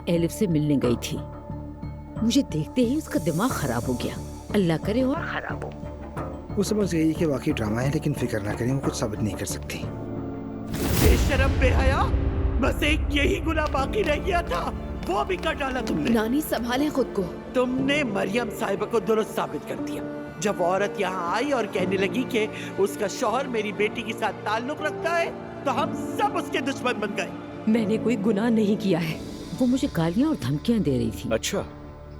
Elif से मिलने गई थी। मुझे देखते ही उसका दिमाग खराब हो गया। अल्लाह करे और खराब हो। वो समझ गई कि वाकई ड्रामा है, लेकिन फिक्र ना करें, वो कुछ साबित नहीं कर सकती। बेशरम बेहया, बस एक यही गुनाह बाकी रह गया था, वो भी कर डाला तुमने। नानी संभाले खुद को। तुमने मरियम साहिबा को दुरुस्त साबित कर दिया। जब औरत यहाँ आई और कहने लगी कि उसका शौहर मेरी बेटी के साथ ताल्लुक रखता है, तो हम सब उसके दुश्मन बन गए। मैंने कोई गुनाह नहीं किया है। वो मुझे गालियाँ और धमकियाँ दे रही थी। अच्छा,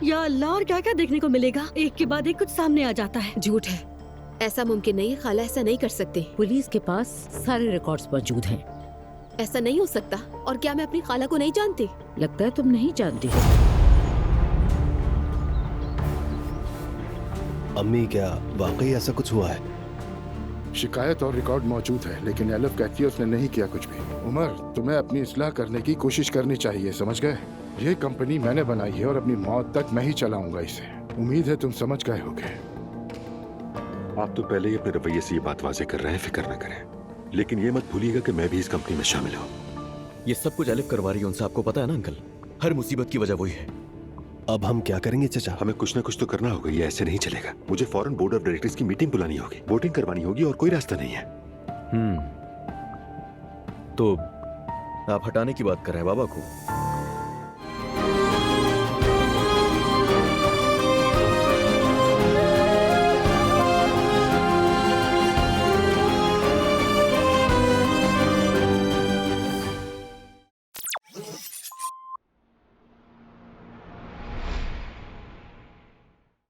या अल्लाह, और क्या क्या देखने को मिलेगा। एक के बाद एक कुछ सामने आ जाता है। झूठ है, ऐसा मुमकिन नहीं है। खाला ऐसा नहीं कर सकती। पुलिस के पास सारे रिकॉर्ड्स मौजूद हैं। ऐसा नहीं हो सकता। और क्या मैं अपनी खाला को नहीं जानती? लगता है तुम नहीं जानती हो। अम्मी, क्या वाकई ऐसा कुछ हुआ है? शिकायत और रिकॉर्ड मौजूद है, लेकिन एलिफ कहती है उसने नहीं किया कुछ भी। उमर, तुम्हें अपनी इस्लाह करने की कोशिश करनी चाहिए, समझ गए? ये कंपनी मैंने बनाई है और अपनी मौत तक मैं ही चलाऊंगा इसे। उम्मीद है तुम समझ गए होगे। आप तो पहले ही अपने रवैये से ये बात वाज़ेह कर रहे हैं, फिक्र न करें। लेकिन ये मत भूलिएगा कि मैं भी इस कंपनी में शामिल हूँ। ये सब कुछ एलिफ करवा रही है उनसे, आपको पता है ना अंकल? हर मुसीबत की वजह वही है। अब हम क्या करेंगे चचा? हमें कुछ ना कुछ तो करना होगा, ये ऐसे नहीं चलेगा। मुझे फौरन बोर्ड ऑफ डायरेक्टर्स की मीटिंग बुलानी होगी, वोटिंग करवानी होगी, और कोई रास्ता नहीं है। तो आप हटाने की बात कर रहे हैं बाबा को?